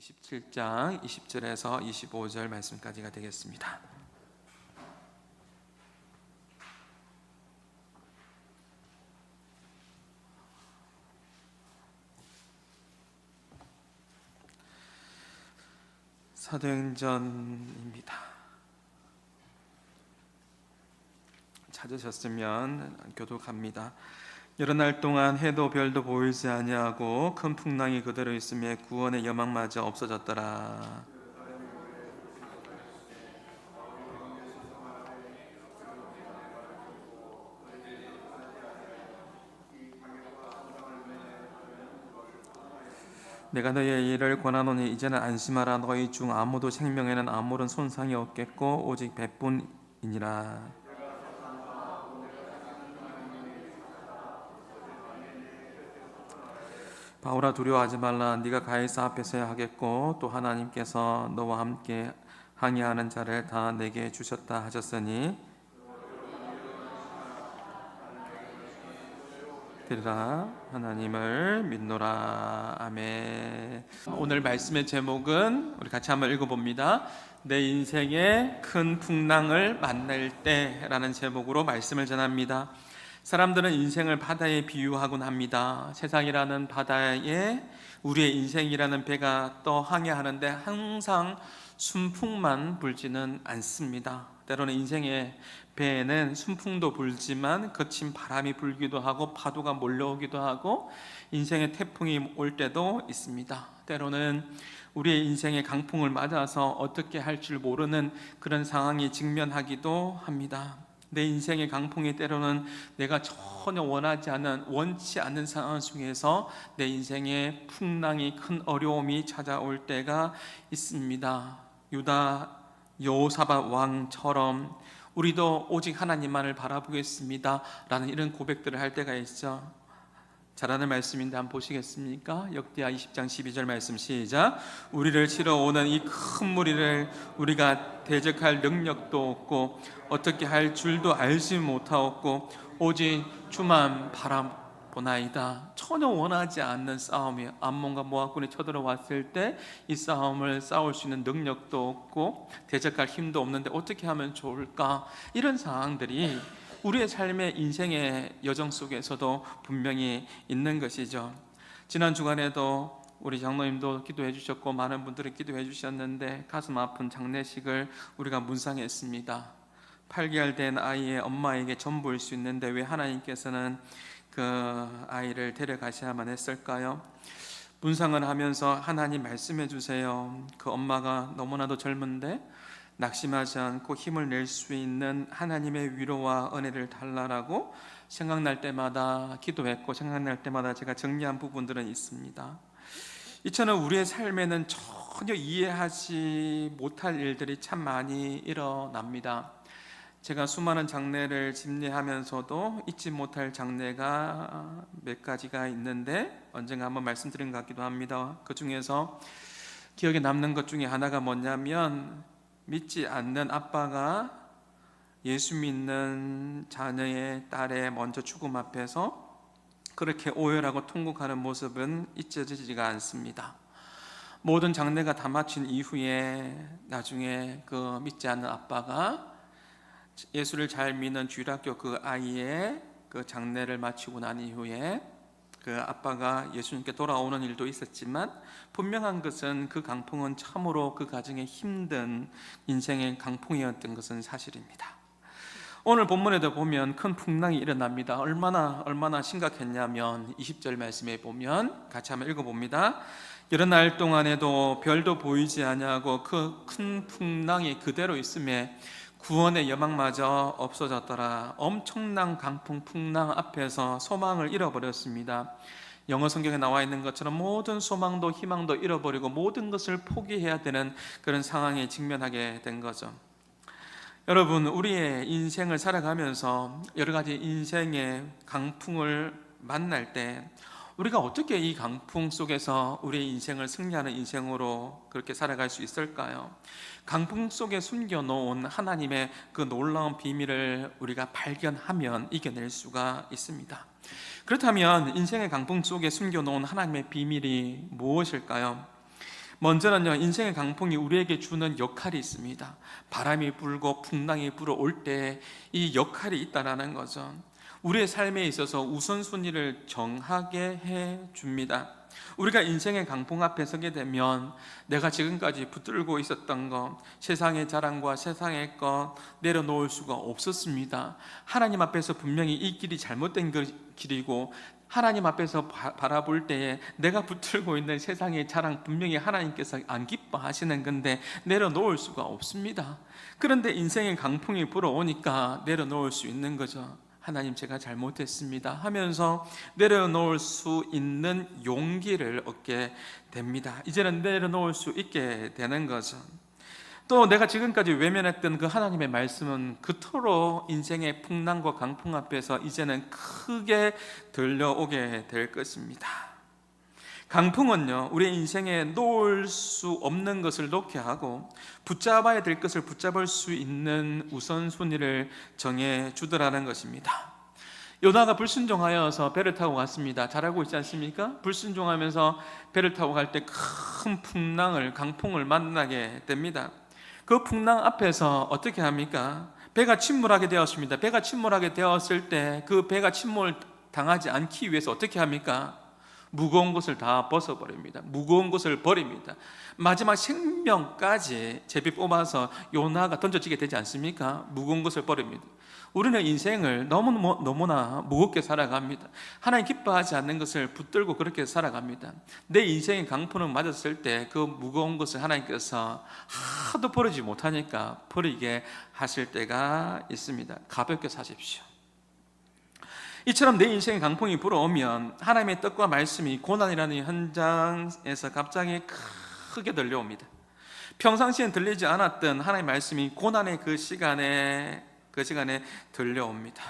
27장 20절에서 25절 말씀까지가 되겠습니다. 사도행전입니다. 찾으셨으면 교독합니다. 여러 날 동안 해도 별도 보이지 아니하고 큰 풍랑이 그대로 있음에 구원의 여망마저 없어졌더라. 내가 너희의 일을 권하노니 이제는 안심하라. 너희 중 아무도 생명에는 아무런 손상이 없겠고 오직 배뿐이니라. 바울아, 두려워하지 말라. 네가 가이사 앞에 서야 하겠고 또 하나님께서 너와 함께 항의하는 자를 다 내게 주셨다 하셨으니 들으라. 하나님을 믿노라. 아멘. 오늘 말씀의 제목은 우리 같이 한번 읽어봅니다. 내 인생의 큰 풍랑을 만날 때라는 제목으로 말씀을 전합니다. 사람들은 인생을 바다에 비유하곤 합니다. 세상이라는 바다에 우리의 인생이라는 배가 떠 항해하는데 항상 순풍만 불지는 않습니다. 때로는 인생의 배에는 순풍도 불지만 거친 바람이 불기도 하고 파도가 몰려오기도 하고 인생의 태풍이 올 때도 있습니다. 때로는 우리의 인생의 강풍을 맞아서 어떻게 할 줄 모르는 그런 상황에 직면하기도 합니다. 내 인생의 강풍이 때로는 내가 전혀 원치 않는 상황 속에서 내 인생의 풍랑이 큰 어려움이 찾아올 때가 있습니다. 유다 여호사밧 왕처럼 우리도 오직 하나님만을 바라보겠습니다 라는 이런 고백들을 할 때가 있죠. 잘하는 말씀인데 한번 보시겠습니까? 역대하 20장 12절 말씀 시작. 우리를 치러 오는 이 큰 무리를 우리가 대적할 능력도 없고 어떻게 할 줄도 알지 못하였고 오직 주만 바라보나이다. 전혀 원하지 않는 싸움이 암몬과 모압군이 쳐들어왔을 때 이 싸움을 싸울 수 있는 능력도 없고 대적할 힘도 없는데 어떻게 하면 좋을까? 이런 상황들이 우리의 삶의 인생의 여정 속에서도 분명히 있는 것이죠. 지난 주간에도 우리 장로님도 기도해 주셨고 많은 분들이 기도해 주셨는데 가슴 아픈 장례식을 우리가 묵상했습니다. 8개월 된 아이의 엄마에게 전부일 수 있는데 왜 하나님께서는 그 아이를 데려가셔야만 했을까요? 묵상을 하면서 하나님 말씀해 주세요. 그 엄마가 너무나도 젊은데 낙심하지 않고 힘을 낼 수 있는 하나님의 위로와 은혜를 달라라고 생각날 때마다 기도했고 생각날 때마다 제가 정리한 부분들은 있습니다. 이처럼 우리의 삶에는 전혀 이해하지 못할 일들이 참 많이 일어납니다. 제가 수많은 장례를 집례하면서도 잊지 못할 장례가 몇 가지가 있는데 언젠가 한번 말씀드린 것 같기도 합니다. 그 중에서 기억에 남는 것 중에 하나가 뭐냐면 믿지 않는 아빠가 예수 믿는 자녀의 딸의 먼저 죽음 앞에서 그렇게 오열하고 통곡하는 모습은 잊혀지지가 않습니다. 모든 장례가 다 마친 이후에 나중에 그 믿지 않는 아빠가 예수를 잘 믿는 주일학교 그 아이의 그 장례를 마치고 난 이후에 그 아빠가 예수님께 돌아오는 일도 있었지만 분명한 것은 그 강풍은 참으로 그 가정의 힘든 인생의 강풍이었던 것은 사실입니다. 오늘 본문에도 보면 큰 풍랑이 일어납니다. 얼마나 심각했냐면 20절 말씀에 보면 같이 한번 읽어봅니다. 여러 날 동안에도 별도 보이지 아니하고 그 큰 풍랑이 그대로 있음에 구원의 여망마저 없어졌더라. 엄청난 강풍 풍랑 앞에서 소망을 잃어버렸습니다. 영어 성경에 나와 있는 것처럼 모든 소망도 희망도 잃어버리고 모든 것을 포기해야 되는 그런 상황에 직면하게 된 거죠. 여러분, 우리의 인생을 살아가면서 여러 가지 인생의 강풍을 만날 때 우리가 어떻게 이 강풍 속에서 우리의 인생을 승리하는 인생으로 그렇게 살아갈 수 있을까요? 강풍 속에 숨겨놓은 하나님의 그 놀라운 비밀을 우리가 발견하면 이겨낼 수가 있습니다. 그렇다면 인생의 강풍 속에 숨겨놓은 하나님의 비밀이 무엇일까요? 먼저는요, 인생의 강풍이 우리에게 주는 역할이 있습니다. 바람이 불고 풍랑이 불어올 때 이 역할이 있다라는 거죠. 우리의 삶에 있어서 우선순위를 정하게 해줍니다. 우리가 인생의 강풍 앞에 서게 되면 내가 지금까지 붙들고 있었던 것, 세상의 자랑과 세상의 것 내려놓을 수가 없었습니다. 하나님 앞에서 분명히 이 길이 잘못된 길이고, 하나님 앞에서 바라볼 때에 내가 붙들고 있는 세상의 자랑, 분명히 하나님께서 안 기뻐하시는 건데 내려놓을 수가 없습니다. 그런데 인생의 강풍이 불어오니까 내려놓을 수 있는 거죠. 하나님, 제가 잘못했습니다 하면서 내려놓을 수 있는 용기를 얻게 됩니다. 이제는 내려놓을 수 있게 되는 거죠. 또 내가 지금까지 외면했던 그 하나님의 말씀은 그토록 인생의 풍랑과 강풍 앞에서 이제는 크게 들려오게 될 것입니다. 강풍은요, 우리 인생에 놓을 수 없는 것을 놓게 하고 붙잡아야 될 것을 붙잡을 수 있는 우선순위를 정해주더라는 것입니다. 요나가 불순종하여서 배를 타고 갔습니다. 잘 알고 있지 않습니까? 불순종하면서 배를 타고 갈 때 큰 풍랑을, 강풍을 만나게 됩니다. 그 풍랑 앞에서 어떻게 합니까? 배가 침몰하게 되었습니다. 배가 침몰하게 되었을 때 그 배가 침몰 당하지 않기 위해서 어떻게 합니까? 무거운 것을 다 벗어버립니다. 무거운 것을 버립니다. 마지막 생명까지 제비 뽑아서 요나가 던져지게 되지 않습니까? 무거운 것을 버립니다. 우리는 인생을 너무나 무겁게 살아갑니다. 하나님 기뻐하지 않는 것을 붙들고 그렇게 살아갑니다. 내 인생의 강풍을 맞았을 때 그 무거운 것을 하나님께서 하도 버리지 못하니까 버리게 하실 때가 있습니다. 가볍게 사십시오. 이처럼 내 인생의 강풍이 불어오면 하나님의 뜻과 말씀이 고난이라는 현장에서 갑자기 크게 들려옵니다. 평상시엔 들리지 않았던 하나님의 말씀이 고난의 그 시간에 들려옵니다.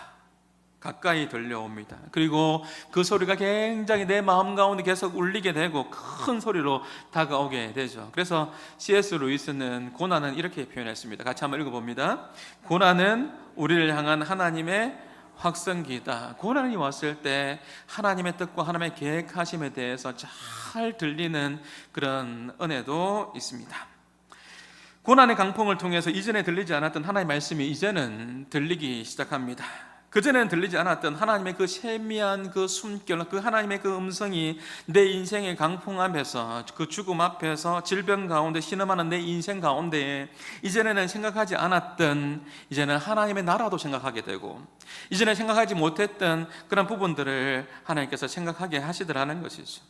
가까이 들려옵니다. 그리고 그 소리가 굉장히 내 마음 가운데 계속 울리게 되고 큰 소리로 다가오게 되죠. 그래서 C.S. 루이스는 고난은 이렇게 표현했습니다. 같이 한번 읽어봅니다. 고난은 우리를 향한 하나님의 확성기다. 고난이 왔을 때 하나님의 뜻과 하나님의 계획하심에 대해서 잘 들리는 그런 은혜도 있습니다. 고난의 강풍을 통해서 이전에 들리지 않았던 하나님의 말씀이 이제는 들리기 시작합니다. 그전에는 들리지 않았던 하나님의 그 세미한 그 숨결, 그 하나님의 그 음성이 내 인생의 강풍 앞에서, 그 죽음 앞에서, 질병 가운데 신음하는 내 인생 가운데 이전에는 생각하지 않았던, 이제는 하나님의 나라도 생각하게 되고, 이전에 생각하지 못했던 그런 부분들을 하나님께서 생각하게 하시더라는 것이죠.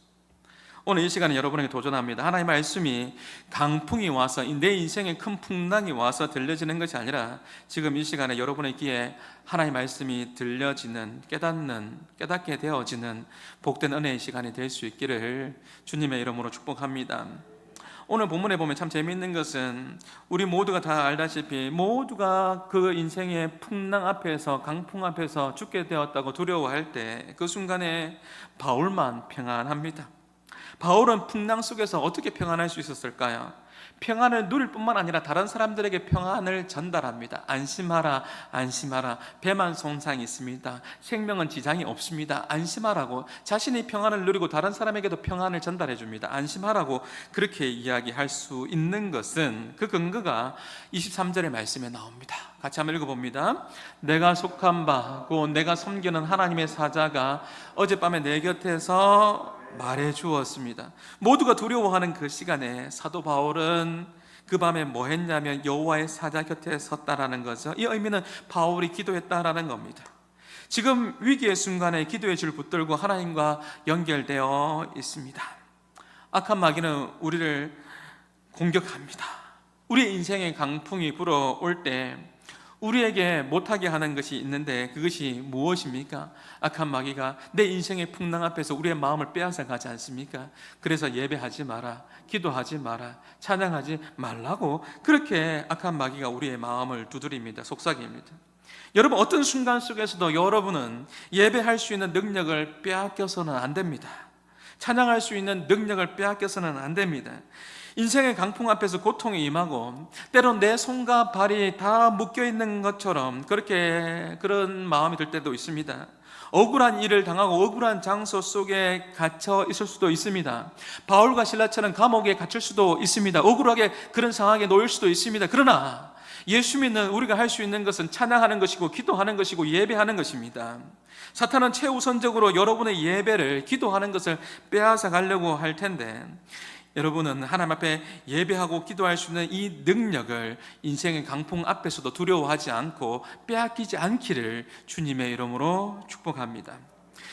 오늘 이 시간에 여러분에게 도전합니다. 하나님의 말씀이 강풍이 와서 내 인생에 큰 풍랑이 와서 들려지는 것이 아니라 지금 이 시간에 여러분의 귀에 하나님의 말씀이 들려지는, 깨닫게 되어지는 복된 은혜의 시간이 될 수 있기를 주님의 이름으로 축복합니다. 오늘 본문에 보면 참 재미있는 것은 우리 모두가 다 알다시피 모두가 그 인생의 풍랑 앞에서, 강풍 앞에서 죽게 되었다고 두려워할 때 그 순간에 바울만 평안합니다. 바울은 풍랑 속에서 어떻게 평안할 수 있었을까요? 평안을 누릴 뿐만 아니라 다른 사람들에게 평안을 전달합니다. 안심하라, 안심하라. 배만 손상이 있습니다. 생명은 지장이 없습니다. 안심하라고. 자신이 평안을 누리고 다른 사람에게도 평안을 전달해 줍니다. 안심하라고 그렇게 이야기할 수 있는 것은 그 근거가 23절의 말씀에 나옵니다. 같이 한번 읽어봅니다. 내가 속한 바, 곧 내가 섬기는 하나님의 사자가 어젯밤에 내 곁에서 말해 주었습니다. 모두가 두려워하는 그 시간에 사도 바울은 그 밤에 뭐 했냐면 여호와의 사자 곁에 섰다라는 거죠. 이 의미는 바울이 기도했다라는 겁니다. 지금 위기의 순간에 기도의 줄 붙들고 하나님과 연결되어 있습니다. 악한 마귀는 우리를 공격합니다. 우리 인생의 강풍이 불어올 때 우리에게 못하게 하는 것이 있는데 그것이 무엇입니까? 악한 마귀가 내 인생의 풍랑 앞에서 우리의 마음을 빼앗아 가지 않습니까? 그래서 예배하지 마라, 기도하지 마라, 찬양하지 말라고 그렇게 악한 마귀가 우리의 마음을 두드립니다. 속삭입니다. 여러분, 어떤 순간 속에서도 여러분은 예배할 수 있는 능력을 빼앗겨서는 안 됩니다. 찬양할 수 있는 능력을 빼앗겨서는 안 됩니다. 인생의 강풍 앞에서 고통이 임하고 때론 내 손과 발이 다 묶여있는 것처럼 그런 마음이 들 때도 있습니다. 억울한 일을 당하고 억울한 장소 속에 갇혀 있을 수도 있습니다. 바울과 실라처럼 감옥에 갇힐 수도 있습니다. 억울하게 그런 상황에 놓일 수도 있습니다. 그러나 예수 믿는 우리가 할 수 있는 것은 찬양하는 것이고 기도하는 것이고 예배하는 것입니다. 사탄은 최우선적으로 여러분의 예배를, 기도하는 것을 빼앗아 가려고 할 텐데, 여러분은 하나님 앞에 예배하고 기도할 수 있는 이 능력을 인생의 강풍 앞에서도 두려워하지 않고 빼앗기지 않기를 주님의 이름으로 축복합니다.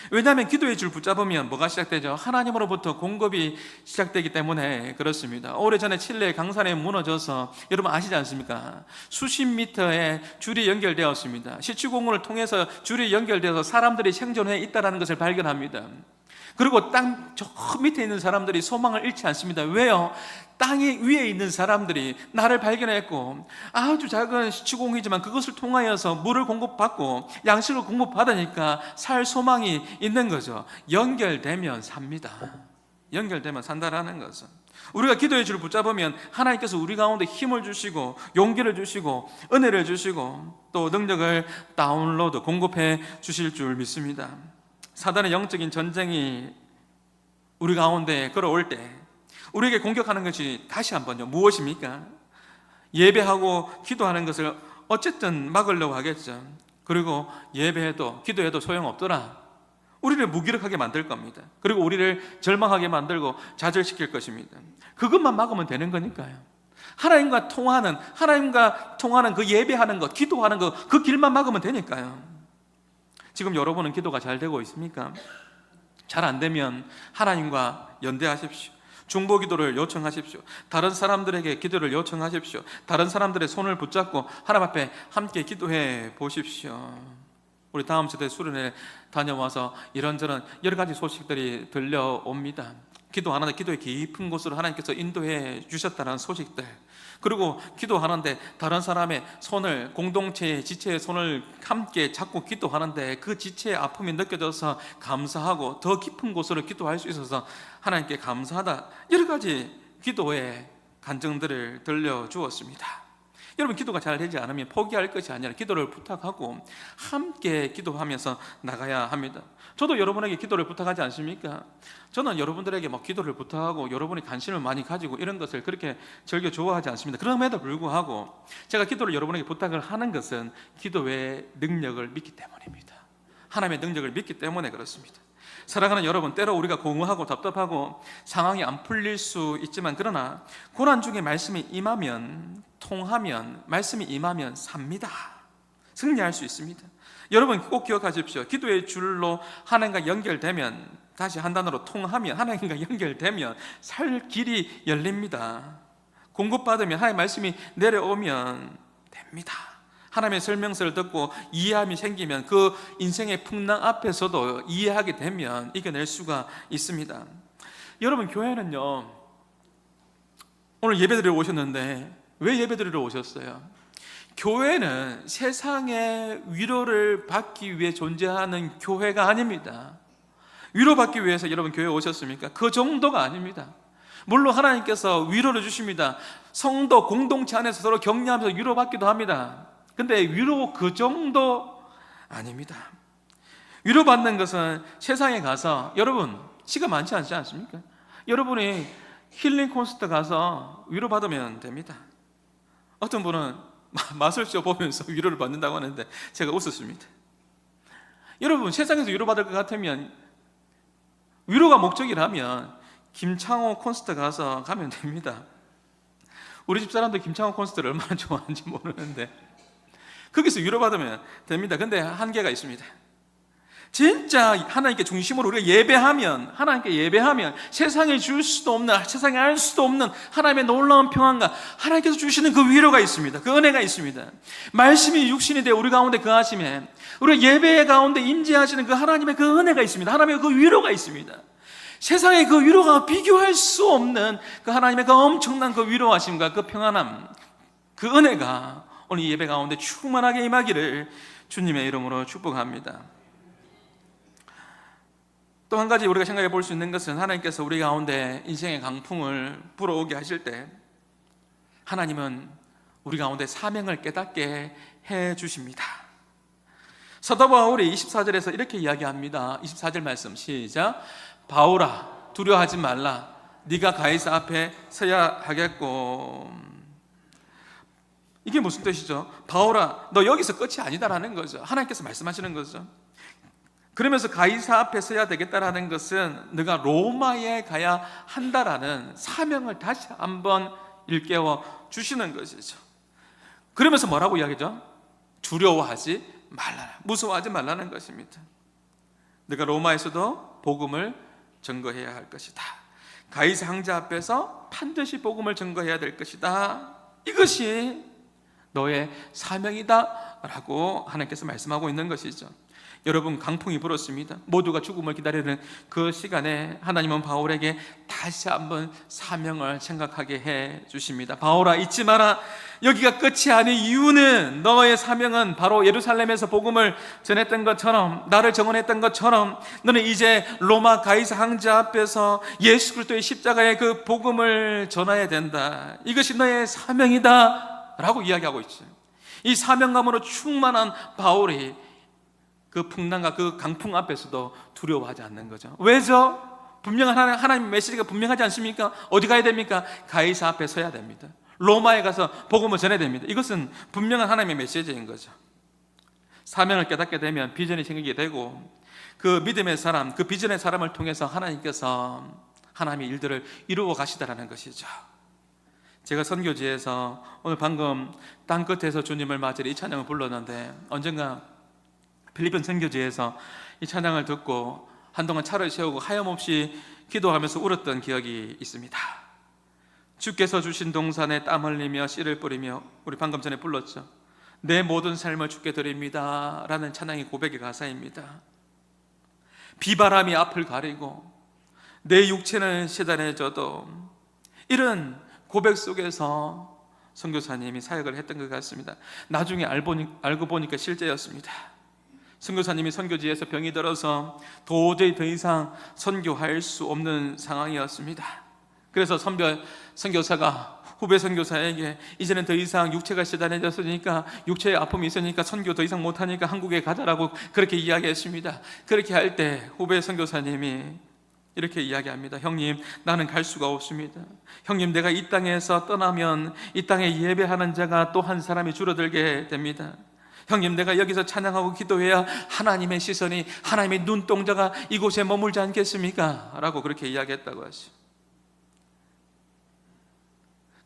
왜냐하면 기도의 줄 붙잡으면 뭐가 시작되죠? 하나님으로부터 공급이 시작되기 때문에 그렇습니다. 오래전에 칠레 강산에 무너져서 여러분 아시지 않습니까? 수십 미터의 줄이 연결되었습니다. 시추공문을 통해서 줄이 연결되어서 사람들이 생존해 있다는 것을 발견합니다. 그리고 땅 저 밑에 있는 사람들이 소망을 잃지 않습니다. 왜요? 땅이 위에 있는 사람들이 나를 발견했고 아주 작은 시추공이지만 그것을 통하여서 물을 공급받고 양식을 공급받으니까 살 소망이 있는 거죠. 연결되면 삽니다. 연결되면 산다라는 것은, 우리가 기도의 줄을 붙잡으면 하나님께서 우리 가운데 힘을 주시고 용기를 주시고 은혜를 주시고 또 능력을 다운로드 공급해 주실 줄 믿습니다. 사단의 영적인 전쟁이 우리 가운데 끌어올 때 우리에게 공격하는 것이 다시 한번요, 무엇입니까? 예배하고 기도하는 것을 어쨌든 막으려고 하겠죠. 그리고 예배해도 기도해도 소용없더라. 우리를 무기력하게 만들 겁니다. 그리고 우리를 절망하게 만들고 좌절시킬 것입니다. 그것만 막으면 되는 거니까요. 하나님과 통하는 그 예배하는 것, 기도하는 것, 그 길만 막으면 되니까요. 지금 여러분은 기도가 잘 되고 있습니까? 잘 안 되면 하나님과 연대하십시오. 중보 기도를 요청하십시오. 다른 사람들에게 기도를 요청하십시오. 다른 사람들의 손을 붙잡고 하나님 앞에 함께 기도해 보십시오. 우리 다음 세대 수련회 다녀와서 이런저런 여러 가지 소식들이 들려옵니다. 기도하는데 기도의 깊은 곳으로 하나님께서 인도해 주셨다는 소식들, 그리고 기도하는데 다른 사람의 손을, 공동체의 지체의 손을 함께 잡고 기도하는데 그 지체의 아픔이 느껴져서 감사하고 더 깊은 곳으로 기도할 수 있어서 하나님께 감사하다, 여러 가지 기도의 간증들을 들려주었습니다. 여러분, 기도가 잘 되지 않으면 포기할 것이 아니라 기도를 부탁하고 함께 기도하면서 나가야 합니다. 저도 여러분에게 기도를 부탁하지 않습니까? 저는 여러분들에게 기도를 부탁하고 여러분이 관심을 많이 가지고 이런 것을 그렇게 즐겨 좋아하지 않습니다. 그럼에도 불구하고 제가 기도를 여러분에게 부탁을 하는 것은 기도의 능력을 믿기 때문입니다. 하나님의 능력을 믿기 때문에 그렇습니다. 사랑하는 여러분, 때로 우리가 공허하고 답답하고 상황이 안 풀릴 수 있지만, 그러나 고난 중에 말씀이 임하면, 통하면, 말씀이 임하면 삽니다. 승리할 수 있습니다. 여러분 꼭 기억하십시오. 기도의 줄로 하나님과 연결되면, 다시 한 단어로 통하면, 하나님과 연결되면 살 길이 열립니다. 공급받으면, 하나님의 말씀이 내려오면 됩니다. 하나님의 설명서를 듣고 이해함이 생기면 그 인생의 풍랑 앞에서도 이해하게 되면 이겨낼 수가 있습니다. 여러분, 교회는요, 오늘 예배드리러 오셨는데 왜 예배드리러 오셨어요? 교회는 세상의 위로를 받기 위해 존재하는 교회가 아닙니다. 위로받기 위해서 여러분 교회에 오셨습니까? 그 정도가 아닙니다. 물론 하나님께서 위로를 주십니다. 성도 공동체 안에서 서로 격려하면서 위로받기도 합니다. 근데 위로 그 정도 아닙니다. 위로받는 것은 세상에 가서, 여러분 시간 많지 않지 않습니까? 여러분이 힐링 콘서트 가서 위로받으면 됩니다. 어떤 분은 마술쇼 보면서 위로를 받는다고 하는데 제가 웃었습니다. 여러분, 세상에서 위로받을 것 같으면, 위로가 목적이라면 김창호 콘서트 가서 가면 됩니다. 우리 집 사람들 김창호 콘서트를 얼마나 좋아하는지 모르는데 거기서 위로받으면 됩니다. 근데 한계가 있습니다. 진짜 하나님께 중심으로 우리가 예배하면, 하나님께 예배하면 세상에 줄 수도 없는, 세상에 알 수도 없는 하나님의 놀라운 평안과 하나님께서 주시는 그 위로가 있습니다. 그 은혜가 있습니다. 말씀이 육신이 되어 우리 가운데 거하심에 우리가 예배 가운데 임재하시는 그 하나님의 그 은혜가 있습니다. 하나님의 그 위로가 있습니다. 세상의 그 위로가 비교할 수 없는 그 하나님의 그 엄청난 그 위로하심과 그 평안함, 그 은혜가 오늘 예배 가운데 충만하게 임하기를 주님의 이름으로 축복합니다. 또 한 가지 우리가 생각해 볼 수 있는 것은, 하나님께서 우리 가운데 인생의 강풍을 불어오게 하실 때 하나님은 우리 가운데 사명을 깨닫게 해 주십니다. 사도 바울이 24절에서 이렇게 이야기합니다. 24절 말씀 시작. 바울아 두려워하지 말라. 네가 가이사 앞에 서야 하겠고. 이게 무슨 뜻이죠? 바울아 너 여기서 끝이 아니다라는 거죠. 하나님께서 말씀하시는 거죠. 그러면서 가이사 앞에 서야 되겠다라는 것은 너가 로마에 가야 한다라는 사명을 다시 한번 일깨워 주시는 것이죠. 그러면서 뭐라고 이야기죠? 두려워하지 말라, 무서워하지 말라는 것입니다. 너가 로마에서도 복음을 증거해야 할 것이다. 가이사 황제 앞에서 반드시 복음을 증거해야 될 것이다. 이것이 너의 사명이다 라고 하나님께서 말씀하고 있는 것이죠. 여러분 강풍이 불었습니다. 모두가 죽음을 기다리는 그 시간에 하나님은 바울에게 다시 한번 사명을 생각하게 해 주십니다. 바울아 잊지 마라. 여기가 끝이 아닌 이유는 너의 사명은 바로 예루살렘에서 복음을 전했던 것처럼, 나를 증언했던 것처럼 너는 이제 로마 가이사 황제 앞에서 예수 그리스도의 십자가의 그 복음을 전해야 된다. 이것이 너의 사명이다 라고 이야기하고 있어요. 이 사명감으로 충만한 바울이 그 풍랑과 그 강풍 앞에서도 두려워하지 않는 거죠. 왜죠? 분명한 하나님의 메시지가 분명하지 않습니까? 어디 가야 됩니까? 가이사 앞에 서야 됩니다. 로마에 가서 복음을 전해야 됩니다. 이것은 분명한 하나님의 메시지인 거죠. 사명을 깨닫게 되면 비전이 생기게 되고 그 믿음의 사람, 그 비전의 사람을 통해서 하나님께서 하나님의 일들을 이루어 가시다라는 것이죠. 제가 선교지에서 오늘 방금 땅끝에서 주님을 맞으러 이 찬양을 불렀는데 언젠가 필리핀 선교지에서 이 찬양을 듣고 한동안 차를 세우고 하염없이 기도하면서 울었던 기억이 있습니다. 주께서 주신 동산에 땀 흘리며 씨를 뿌리며, 우리 방금 전에 불렀죠. 내 모든 삶을 주께 드립니다 라는 찬양이 고백의 가사입니다. 비바람이 앞을 가리고 내 육체는 시단해져도, 이런 고백 속에서 선교사님이 사역을 했던 것 같습니다. 나중에 알고 보니까 실제였습니다. 선교사님이 선교지에서 병이 들어서 도저히 더 이상 선교할 수 없는 상황이었습니다. 그래서 선교사가 후배 선교사에게 이제는 더 이상 육체가 시단해졌으니까, 육체에 아픔이 있으니까 선교 더 이상 못하니까 한국에 가자라고 그렇게 이야기했습니다. 그렇게 할 때 후배 선교사님이 이렇게 이야기합니다. 형님, 나는 갈 수가 없습니다. 형님, 내가 이 땅에서 떠나면 이 땅에 예배하는 자가 또 한 사람이 줄어들게 됩니다. 형님, 내가 여기서 찬양하고 기도해야 하나님의 시선이, 하나님의 눈동자가 이곳에 머물지 않겠습니까? 라고 그렇게 이야기했다고 하죠.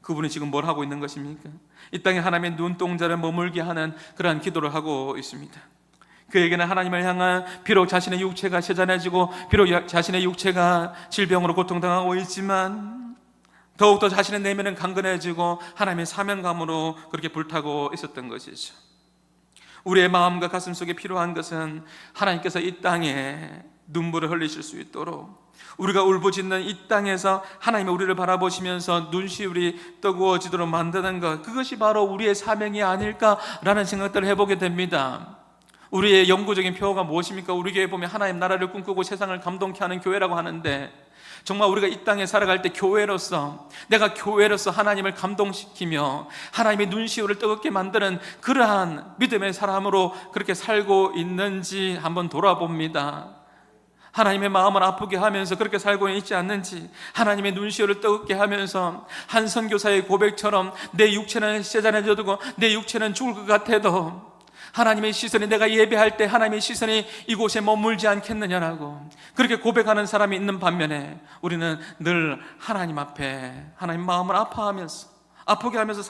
그분이 지금 뭘 하고 있는 것입니까? 이 땅에 하나님의 눈동자를 머물게 하는 그러한 기도를 하고 있습니다. 그에게는 하나님을 향한, 비록 자신의 육체가 세잔해지고 비록 자신의 육체가 질병으로 고통당하고 있지만 더욱더 자신의 내면은 강건해지고 하나님의 사명감으로 그렇게 불타고 있었던 것이죠. 우리의 마음과 가슴 속에 필요한 것은 하나님께서 이 땅에 눈물을 흘리실 수 있도록, 우리가 울부짖는 이 땅에서 하나님의 우리를 바라보시면서 눈시울이 뜨거워지도록 만드는 것, 그것이 바로 우리의 사명이 아닐까라는 생각들을 해보게 됩니다. 우리의 영구적인 표어가 무엇입니까? 우리 교회 보면 하나님 나라를 꿈꾸고 세상을 감동케 하는 교회라고 하는데, 정말 우리가 이 땅에 살아갈 때 교회로서, 내가 교회로서 하나님을 감동시키며 하나님의 눈시울을 뜨겁게 만드는 그러한 믿음의 사람으로 그렇게 살고 있는지 한번 돌아봅니다. 하나님의 마음을 아프게 하면서 그렇게 살고 있지 않는지, 하나님의 눈시울을 뜨겁게 하면서 한 선교사의 고백처럼 내 육체는 세잔해져도 내 육체는 죽을 것 같아도 하나님의 시선이, 내가 예배할 때 하나님의 시선이 이곳에 머물지 않겠느냐라고 그렇게 고백하는 사람이 있는 반면에, 우리는 늘 하나님 앞에 하나님 마음을 아프게 하면서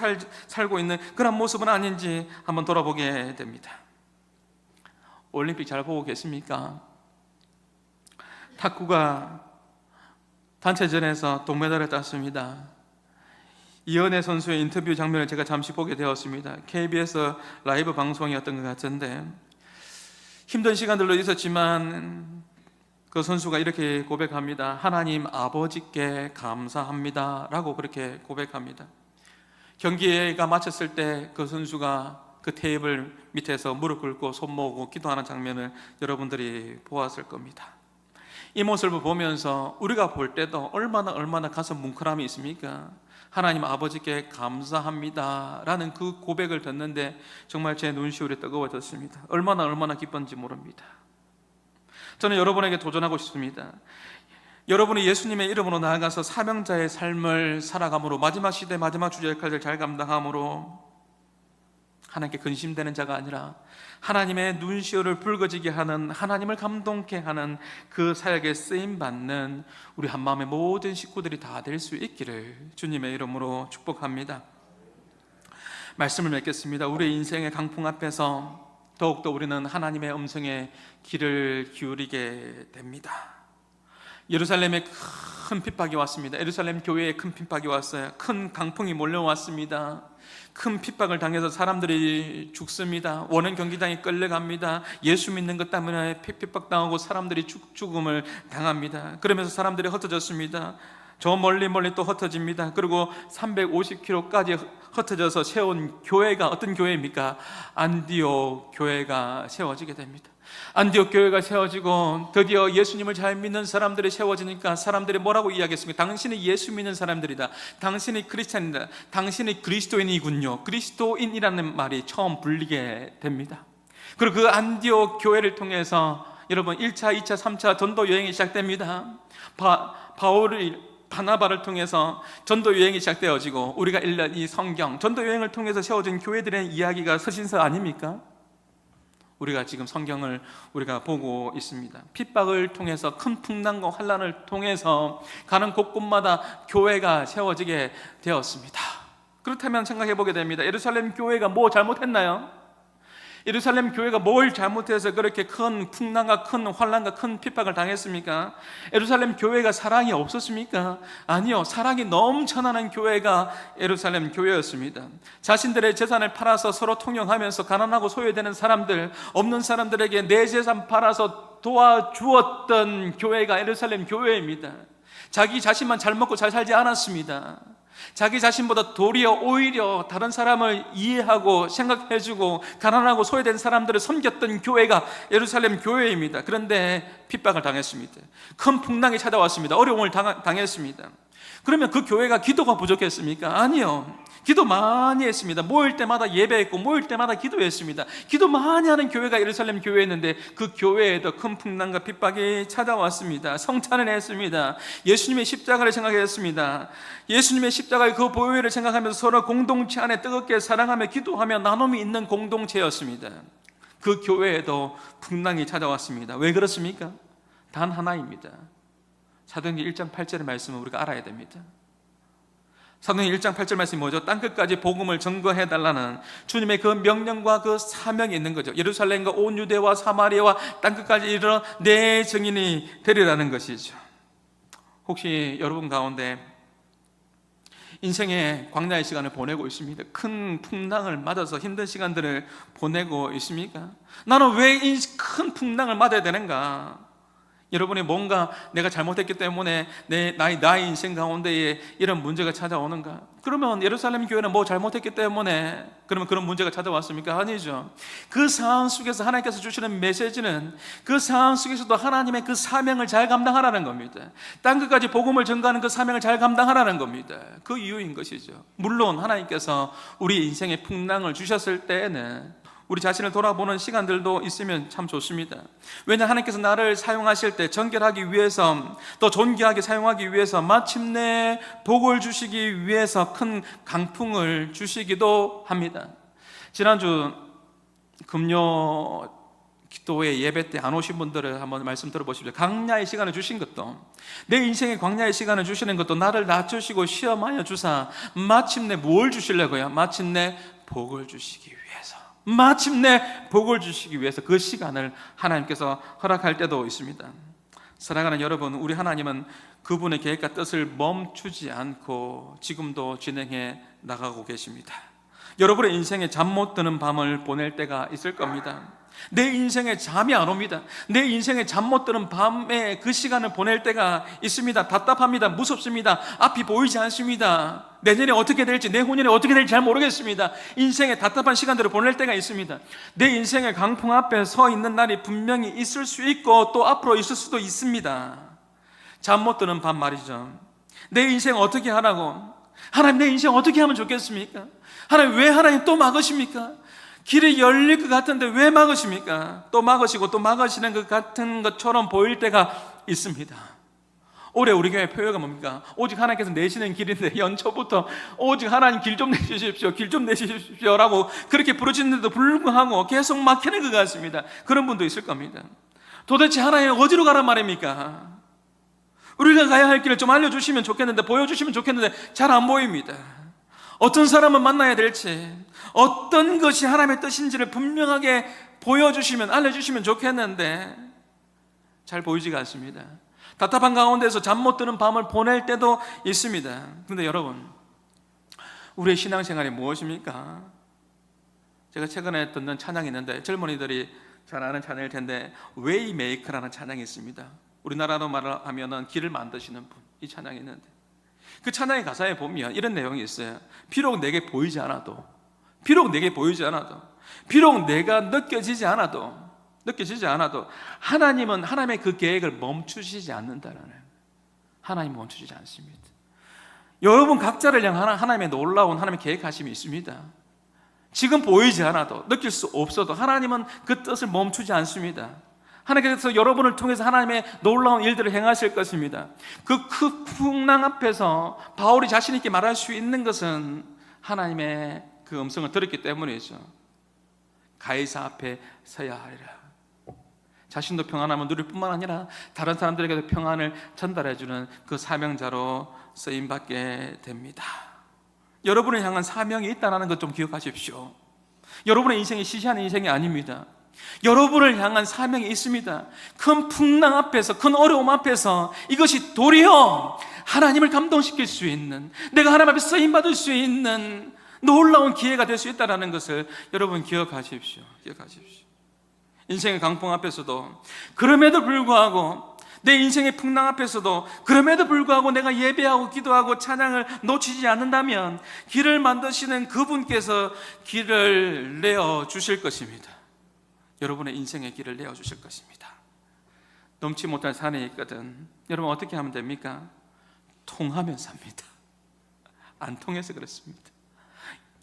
살고 있는 그런 모습은 아닌지 한번 돌아보게 됩니다. 올림픽 잘 보고 계십니까? 탁구가 단체전에서 동메달을 땄습니다. 이연애 선수의 인터뷰 장면을 제가 잠시 보게 되었습니다. KBS 라이브 방송이었던 것 같은데, 힘든 시간들도 있었지만 그 선수가 이렇게 고백합니다. 하나님 아버지께 감사합니다 라고 그렇게 고백합니다. 경기가 마쳤을 때 그 선수가 그 테이블 밑에서 무릎 꿇고 손 모으고 기도하는 장면을 여러분들이 보았을 겁니다. 이 모습을 보면서 우리가 볼 때도 얼마나 가슴 뭉클함이 있습니까? 하나님 아버지께 감사합니다 라는 그 고백을 듣는데 정말 제 눈시울이 뜨거워졌습니다. 얼마나 기쁜지 모릅니다. 저는 여러분에게 도전하고 싶습니다. 여러분이 예수님의 이름으로 나아가서 사명자의 삶을 살아감으로, 마지막 시대 마지막 주제 역할을 잘 감당함으로 하나님께 근심되는 자가 아니라 하나님의 눈시울을 붉어지게 하는, 하나님을 감동케 하는 그 사역에 쓰임받는 우리 한마음의 모든 식구들이 다 될 수 있기를 주님의 이름으로 축복합니다. 말씀을 맺겠습니다. 우리의 인생의 강풍 앞에서 더욱더 우리는 하나님의 음성에 귀를 기울이게 됩니다. 예루살렘에 큰 핍박이 왔습니다. 예루살렘 교회에 큰 핍박이 왔어요. 큰 강풍이 몰려왔습니다. 큰 핍박을 당해서 사람들이 죽습니다. 원형 경기장에 끌려갑니다. 예수 믿는 것 때문에 핍박당하고 사람들이 죽음을 당합니다. 그러면서 사람들이 흩어졌습니다. 저 멀리 또 흩어집니다. 그리고 350km까지 흩어져서 세운 교회가 어떤 교회입니까? 안디옥 교회가 세워지게 됩니다. 안디옥 교회가 세워지고 드디어 예수님을 잘 믿는 사람들이 세워지니까 사람들이 뭐라고 이야기했습니까? 당신이 예수 믿는 사람들이다. 당신이 크리스찬이다. 당신이 그리스도인이군요. 그리스도인이라는 말이 처음 불리게 됩니다. 그리고 그 안디옥 교회를 통해서 여러분 1차, 2차, 3차 전도 여행이 시작됩니다. 바나바를 통해서 전도 여행이 시작되어지고 우리가 읽는 이 성경, 전도 여행을 통해서 세워진 교회들의 이야기가 서신서 아닙니까? 우리가 지금 성경을 우리가 보고 있습니다. 핍박을 통해서, 큰 풍랑과 환난을 통해서 가는 곳곳마다 교회가 세워지게 되었습니다. 그렇다면 생각해 보게 됩니다. 예루살렘 교회가 뭐 잘못했나요? 예루살렘 교회가 뭘 잘못해서 그렇게 큰 풍랑과 큰 환난과 큰 핍박을 당했습니까? 예루살렘 교회가 사랑이 없었습니까? 아니요, 사랑이 넘쳐나는 교회가 예루살렘 교회였습니다. 자신들의 재산을 팔아서 서로 통용하면서 가난하고 소외되는 사람들, 없는 사람들에게 내 재산 팔아서 도와주었던 교회가 예루살렘 교회입니다. 자기 자신만 잘 먹고 잘 살지 않았습니다. 자기 자신보다 도리어 오히려 다른 사람을 이해하고 생각해주고 가난하고 소외된 사람들을 섬겼던 교회가 예루살렘 교회입니다. 그런데 핍박을 당했습니다. 큰 풍랑이 찾아왔습니다. 어려움을 당했습니다. 그러면 그 교회가 기도가 부족했습니까? 아니요, 기도 많이 했습니다. 모일 때마다 예배했고 모일 때마다 기도했습니다. 기도 많이 하는 교회가 예루살렘 교회였는데 그 교회에도 큰 풍랑과 핍박이 찾아왔습니다. 성찬을 했습니다. 예수님의 십자가를 생각했습니다. 예수님의 십자가의 그 보혈을 생각하면서 서로 공동체 안에 뜨겁게 사랑하며 기도하며 나눔이 있는 공동체였습니다. 그 교회에도 풍랑이 찾아왔습니다. 왜 그렇습니까? 단 하나입니다. 사도행전 1장 8절의 말씀을 우리가 알아야 됩니다. 사도행전 1장 8절 말씀이 뭐죠? 땅끝까지 복음을 전거해달라는 주님의 그 명령과 그 사명이 있는 거죠. 예루살렘과 온 유대와 사마리아와 땅끝까지 이르러 내 증인이 되리라는 것이죠. 혹시 여러분 가운데 인생의 광야의 시간을 보내고 있습니다. 큰 풍랑을 맞아서 힘든 시간들을 보내고 있습니까? 나는 왜 이 큰 풍랑을 맞아야 되는가? 여러분이 뭔가 내가 잘못했기 때문에 나의 인생 가운데에 이런 문제가 찾아오는가? 그러면 예루살렘 교회는 뭐 잘못했기 때문에 그러면 그런 문제가 찾아왔습니까? 아니죠. 그 상황 속에서 하나님께서 주시는 메시지는 그 상황 속에서도 하나님의 그 사명을 잘 감당하라는 겁니다. 땅끝까지 복음을 전가하는 그 사명을 잘 감당하라는 겁니다. 그 이유인 것이죠. 물론 하나님께서 우리 인생에 풍랑을 주셨을 때에는 우리 자신을 돌아보는 시간들도 있으면 참 좋습니다. 왜냐하면 하나님께서 나를 사용하실 때 정결하기 위해서, 또 존귀하게 사용하기 위해서, 마침내 복을 주시기 위해서 큰 강풍을 주시기도 합니다. 지난주 금요 기도회 예배 때 안 오신 분들을 한번 말씀 들어보십시오. 광야의 시간을 주신 것도, 내 인생의 광야의 시간을 주시는 것도 나를 낮추시고 시험하여 주사 마침내 뭘 주시려고요? 마침내 복을 주시기 위해서, 마침내 복을 주시기 위해서 그 시간을 하나님께서 허락할 때도 있습니다. 사랑하는 여러분, 우리 하나님은 그분의 계획과 뜻을 멈추지 않고 지금도 진행해 나가고 계십니다. 여러분의 인생에 잠 못 드는 밤을 보낼 때가 있을 겁니다. 내 인생에 잠이 안 옵니다. 내 인생에 잠 못 드는 밤에 그 시간을 보낼 때가 있습니다. 답답합니다. 무섭습니다. 앞이 보이지 않습니다. 내년에 어떻게 될지, 내후년에 어떻게 될지 잘 모르겠습니다. 인생에 답답한 시간들을 보낼 때가 있습니다. 내 인생의 강풍 앞에 서 있는 날이 분명히 있을 수 있고 또 앞으로 있을 수도 있습니다. 잠 못 드는 밤 말이죠. 내 인생 어떻게 하라고, 하나님, 내 인생 어떻게 하면 좋겠습니까? 하나님, 왜 하나님 또 막으십니까? 길이 열릴 것 같은데 왜 막으십니까? 또 막으시고 또 막으시는 것 같은 것처럼 보일 때가 있습니다. 올해 우리 교회 표어가 뭡니까? 오직 하나님께서 내시는 길인데 연초부터 오직 하나님 길 좀 내주십시오, 길 좀 내주십시오 라고 그렇게 부르짖는데도 불구하고 계속 막히는 것 같습니다. 그런 분도 있을 겁니다. 도대체 하나님 어디로 가란 말입니까? 우리가 가야 할 길을 좀 알려주시면 좋겠는데, 보여주시면 좋겠는데 잘 안 보입니다. 어떤 사람은 만나야 될지, 어떤 것이 하나님의 뜻인지를 분명하게 보여주시면, 알려주시면 좋겠는데 잘 보이지가 않습니다. 답답한 가운데서 잠 못 드는 밤을 보낼 때도 있습니다. 그런데 여러분, 우리의 신앙생활이 무엇입니까? 제가 최근에 듣는 찬양이 있는데, 젊은이들이 잘 아는 찬양일 텐데 웨이메이커라는 찬양이 있습니다. 우리나라로 말하면 길을 만드시는 분, 이 찬양이 있는데 그 찬양의 가사에 보면 이런 내용이 있어요. 비록 내게 보이지 않아도, 비록 내게 보이지 않아도, 비록 내가 느껴지지 않아도 하나님은 하나님의 그 계획을 멈추시지 않는다라는, 하나님 멈추시지 않습니다. 여러분 각자를 향한 하나님의 놀라운 하나님의 계획하심이 있습니다. 지금 보이지 않아도, 느낄 수 없어도 하나님은 그 뜻을 멈추지 않습니다. 하나님께서 여러분을 통해서 하나님의 놀라운 일들을 행하실 것입니다. 그 풍랑 앞에서 바울이 자신 있게 말할 수 있는 것은 하나님의 그 음성을 들었기 때문이죠. 가이사 앞에 서야 하리라. 자신도 평안함을 누릴 뿐만 아니라 다른 사람들에게도 평안을 전달해주는 그 사명자로 쓰임받게 됩니다. 여러분을 향한 사명이 있다는 것 좀 기억하십시오. 여러분의 인생이 시시한 인생이 아닙니다. 여러분을 향한 사명이 있습니다. 큰 풍랑 앞에서, 큰 어려움 앞에서 이것이 도리어 하나님을 감동시킬 수 있는, 내가 하나님 앞에 쓰임받을 수 있는 놀라운 기회가 될 수 있다는 것을 여러분 기억하십시오. 인생의 강풍 앞에서도, 그럼에도 불구하고 내 인생의 풍랑 앞에서도 그럼에도 불구하고 내가 예배하고 기도하고 찬양을 놓치지 않는다면 길을 만드시는 그분께서 길을 내어주실 것입니다. 여러분의 인생의 길을 내어주실 것입니다. 넘지 못할 산이 있거든. 여러분 어떻게 하면 됩니까? 통하면 삽니다. 안 통해서 그렇습니다.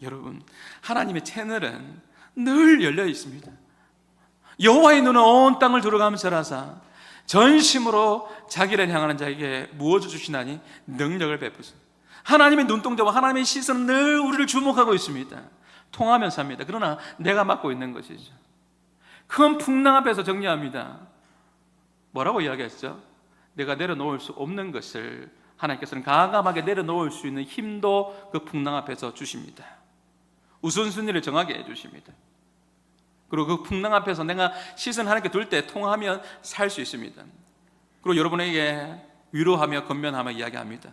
여러분, 하나님의 채널은 늘 열려 있습니다. 여호와의 눈은 온 땅을 두루가면서 라사 전심으로 자기를 향하는 자에게 무엇을 주시나니 능력을 베푸소서. 하나님의 눈동자와 하나님의 시선은 늘 우리를 주목하고 있습니다. 통하면 삽니다. 그러나 내가 맡고 있는 것이죠. 큰 풍랑 앞에서 정리합니다. 뭐라고 이야기했죠? 내가 내려놓을 수 없는 것을 하나님께서는 과감하게 내려놓을 수 있는 힘도 그 풍랑 앞에서 주십니다. 우선순위를 정하게 해주십니다. 그리고 그 풍랑 앞에서 내가 시선 하나님께 둘 때 통하면 살 수 있습니다. 그리고 여러분에게 위로하며 건면하며 이야기합니다.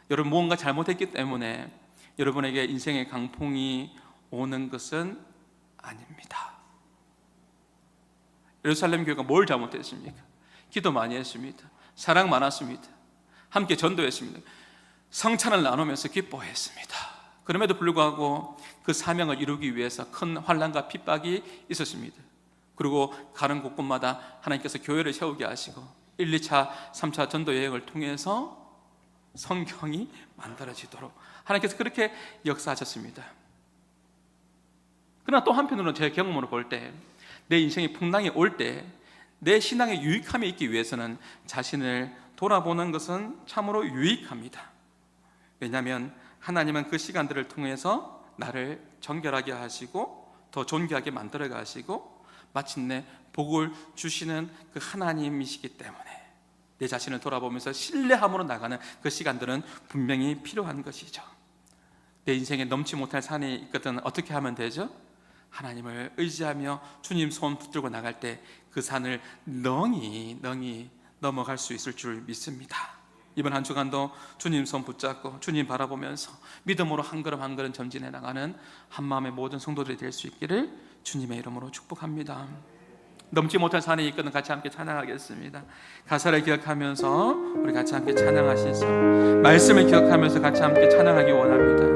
여러분 무언가 잘못했기 때문에 여러분에게 인생의 강풍이 오는 것은 아닙니다. 예루살렘 교회가 뭘 잘못했습니까? 기도 많이 했습니다. 사랑 많았습니다. 함께 전도했습니다. 성찬을 나누면서 기뻐했습니다. 그럼에도 불구하고 그 사명을 이루기 위해서 큰 환난과 핍박이 있었습니다. 그리고 가는 곳곳마다 하나님께서 교회를 세우게 하시고 1, 2차, 3차 전도 여행을 통해서 성경이 만들어지도록 하나님께서 그렇게 역사하셨습니다. 그러나 또 한편으로는 제 경험으로 볼 때, 내 인생의 풍랑이 올 때 내 신앙의 유익함이 있기 위해서는 자신을 돌아보는 것은 참으로 유익합니다. 왜냐하면 하나님은 그 시간들을 통해서 나를 정결하게 하시고 더 존귀하게 만들어 가시고 마침내 복을 주시는 그 하나님이시기 때문에 내 자신을 돌아보면서 신뢰함으로 나가는 그 시간들은 분명히 필요한 것이죠. 내 인생에 넘지 못할 산이 있거든 어떻게 하면 되죠? 하나님을 의지하며 주님 손 붙들고 나갈 때 그 산을 능히 넘어갈 수 있을 줄 믿습니다. 이번 한 주간도 주님 손 붙잡고 주님 바라보면서 믿음으로 한 걸음 한 걸음 전진해 나가는 한마음의 모든 성도들이 될 수 있기를 주님의 이름으로 축복합니다. 넘지 못할 산이 있거든 같이 함께 찬양하겠습니다. 가사를 기억하면서 우리 같이 함께 찬양하시죠. 말씀을 기억하면서 같이 함께 찬양하기 원합니다.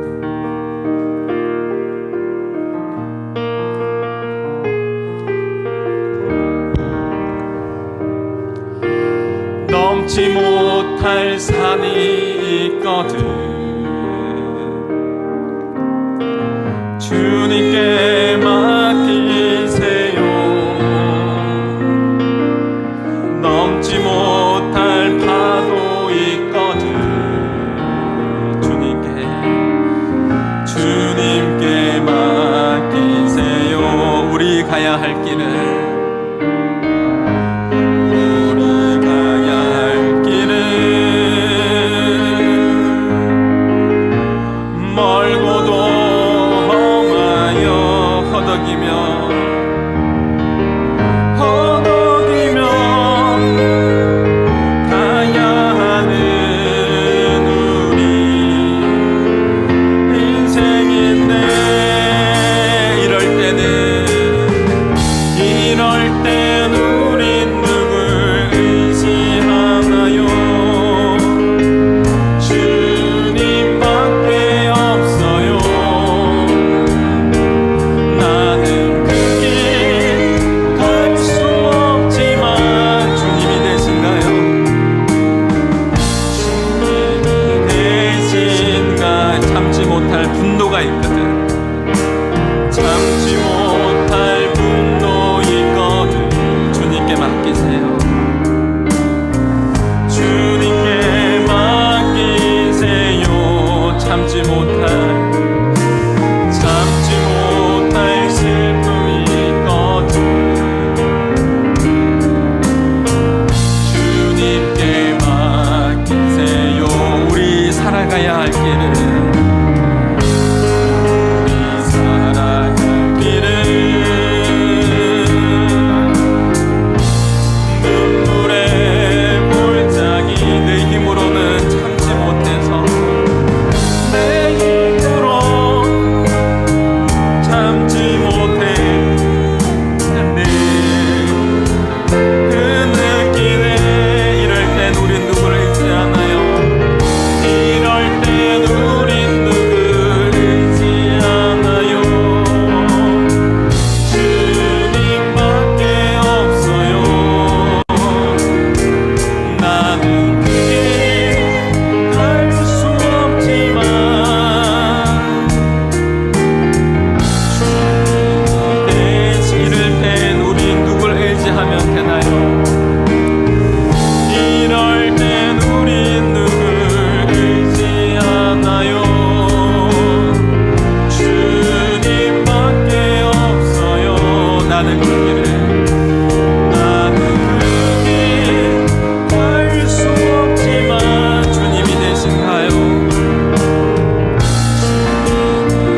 넘지 못할 산이 있거든 주님께 맡기세요. 넘지 못할 파도 있거든. 주님께 맡기세요. 우리 가야 할 길은 멀고도 험하여 허덕이며 가야 하는 우리 인생인데, 이럴 땐 우린 누굴 의지하나요? 주님밖에 없어요. 나는 그 길 갈 수 없지만 주님이 되신가요? 주님이 되신가? 참지 못할 분노가 있거든. 참지 못할 분노 있거든. 주님께 맡기세요. 주님께 맡기세요. 참지 못할 슬픔이 있거든. 주님께 맡기세요. 우리 살아가야 할 길은 눈물의 골짜기, 내 힘으로는 참지 못해서, 내 힘으로 참지 못했네. 그 느끼네. 이럴 땐 우린 누구를 의지하나요? 이럴 땐 우린 누구를 의지하나요? 주님밖에 없어요. 나는 그 길 갈 수 없지만 이럴 땐 우린 누굴 의지하면 되나요? 이럴 땐 우린 누굴 의지하나요? 주님밖에 없어요. 나는 그 길 갈 수 없지만 주님이 되신가요?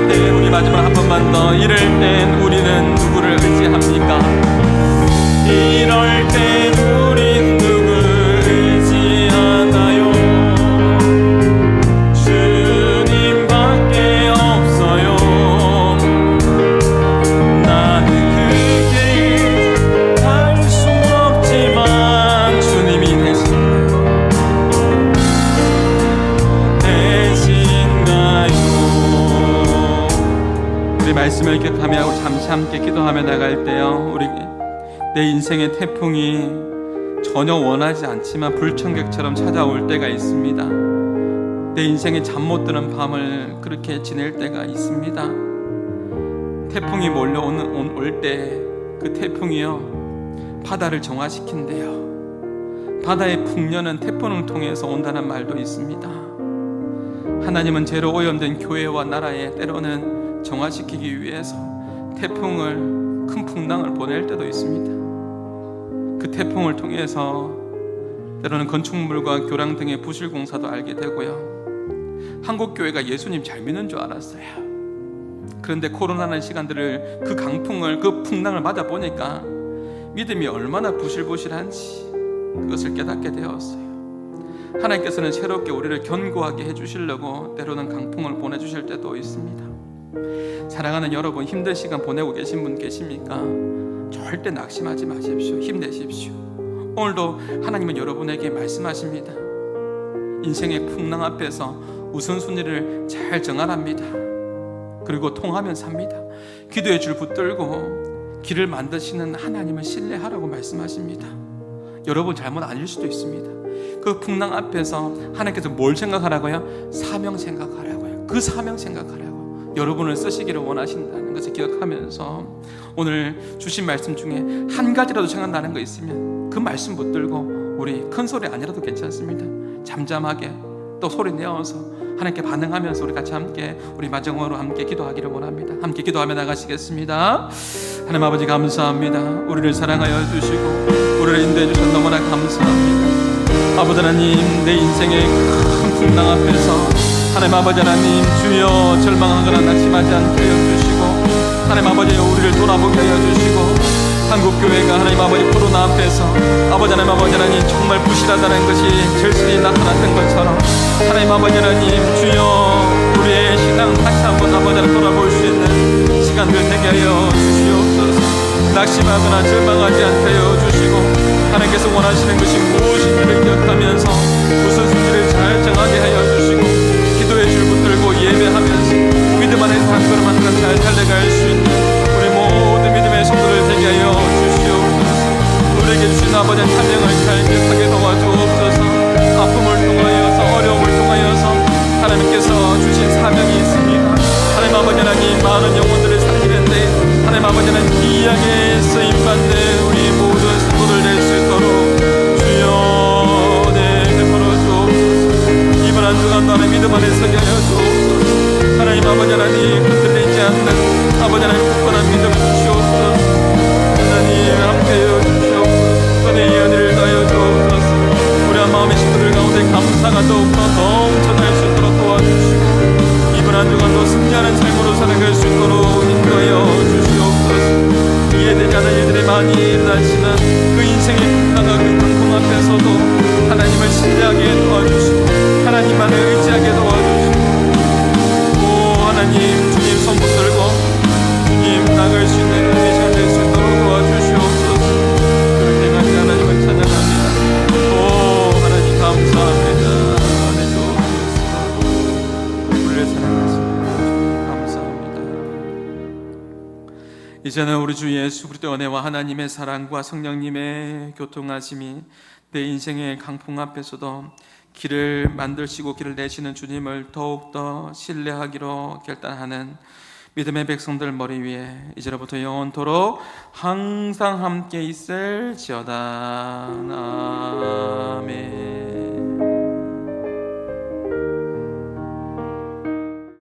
네, 우리 마지막 한 번만 더. 이럴 땐 우리는 누구를 의지합니까? 이럴 땐 우린 누구를 의지하나요? 주님밖에 없어요. 나는 그 길 갈 수 없지만 주님이 되신가요? 우리 말씀을 기억하며 우리 잠시 함께 기도하며 나갈 때요, 우리 내 인생의 태풍이 전혀 원하지 않지만 불청객처럼 찾아올 때가 있습니다. 내 인생에 잠 못 드는 밤을 그렇게 지낼 때가 있습니다. 태풍이 몰려올 때 그 태풍이요, 바다를 정화시킨대요. 바다의 풍년은 태풍을 통해서 온다는 말도 있습니다. 하나님은 죄로 오염된 교회와 나라에 때로는 정화시키기 위해서 태풍을, 큰 풍랑을 보낼 때도 있습니다. 그 태풍을 통해서 때로는 건축물과 교량 등의 부실 공사도 알게 되고요. 한국교회가 예수님 잘 믿는 줄 알았어요. 그런데 코로나라는 시간들을, 그 강풍을, 그 풍랑을 맞아보니까 믿음이 얼마나 부실부실한지 그것을 깨닫게 되었어요. 하나님께서는 새롭게 우리를 견고하게 해주시려고 때로는 강풍을 보내주실 때도 있습니다. 사랑하는 여러분, 힘든 시간 보내고 계신 분 계십니까? 절대 낙심하지 마십시오. 힘내십시오. 오늘도 하나님은 여러분에게 말씀하십니다. 인생의 풍랑 앞에서 우선순위를 잘 정하랍니다. 그리고 통하면 삽니다. 기도의 줄 붙들고 길을 만드시는 하나님을 신뢰하라고 말씀하십니다. 여러분 잘못 아닐 수도 있습니다. 그 풍랑 앞에서 하나님께서 뭘 생각하라고요? 사명 생각하라고요. 그 사명 생각하라고. 여러분을 쓰시기를 원하신다는 것을 기억하면서 오늘 주신 말씀 중에 한 가지라도 생각나는 거 있으면 그 말씀 붙들고 우리 큰 소리 아니라도 괜찮습니다. 잠잠하게 또 소리 내어서 하나님께 반응하면서 우리 같이 함께 우리 마지막으로 함께 기도하기를 원합니다. 함께 기도하며 나가시겠습니다. 하나님 아버지 감사합니다. 우리를 사랑하여 주시고 우리를 인도해 주셔서 너무나 감사합니다. 아버지 하나님, 내 인생의 큰 풍랑 앞에서 하나님 아버지 하나님, 주여 절망하거나 낙심하지 않게 하여 주시고 하나님 아버지 우리를 돌아보게 하여 주시고 한국교회가 하나님 아버지 코로나 앞에서 아버지 하나님 정말 부실하다는 것이 절실히 나타났던 것처럼 하나님 아버지 하나님, 주여 우리의 신앙 다시 한번 아버지 하나님 돌아볼 수 있는 시간들 되게 하여 주시옵소서. 낙심하거나 절망하지 않게 하여 주시고 하나님께서 원하시는 것이 무엇인지를 기억하면서 우선순위를 잘 정하게 하여 주시고 기도의 줄 붙들고 예배하면서 믿음 안에서 한 걸음 한 걸음 잘 달려갈 수 있는 우리 모든 믿음의 성도를 되게 하여 주시옵소서. 우리에게 주신 아버지의 사명을 잘 기억하게 도와주옵소서. 아픔을 통하여서 어려움을 통하여서 하나님께서 주신 사명이 있습니다. 하나님 아버지 하나님, 많은 영혼들을 살리는데 하나님 아버지 하나님 귀하게 쓰임받는 우리 모든 성도들 될 수 있도록 주여 베풀어 주옵소서. 이번 한 주간도 하나님 믿음 안에 서게 하여 주옵소서. 하나님 아버지 하나님, 흔들리지 않는 아버지 하나님 굳건한 믿음 주시옵소서. 하나님 함께하여 주시옵소서. 은혜의 연희를 다하여 주옵소서. 우리 한 마음의 식구들 가운데 감사가 더욱더 넘쳐날 수 있도록 도와주시고 이번 한 주간도 승리하는 삶으로 살아갈 수 있도록 인도하여 주시옵소서. 이해되지 않은 일들이 많이 일어나지만 그 인생의 풍랑과 그 강풍 앞에서도 하나님을 신뢰하게 도와주시고 하나님만을 의지하게 도와주시고 하나님, 주님 손 붙들고 주님 나갈 수 있는 은혜의 시간 될 수 있도록 도와주시옵소서. 그렇게 행하신 하나님을 찬양합니다. 하나님 감사합니다. 네, 주옵소서. 우리를 사랑하시는 감사합니다. 이제는 우리 주 예수 그리스도의 은혜와 하나님의 사랑과 성령님의 교통하심이 내 인생의 강풍 앞에서도 길을 만드시고 길을 내시는 주님을 더욱더 신뢰하기로 결단하는 믿음의 백성들 머리 위에 이제로부터 영원토록 항상 함께 있을지어다. 아멘.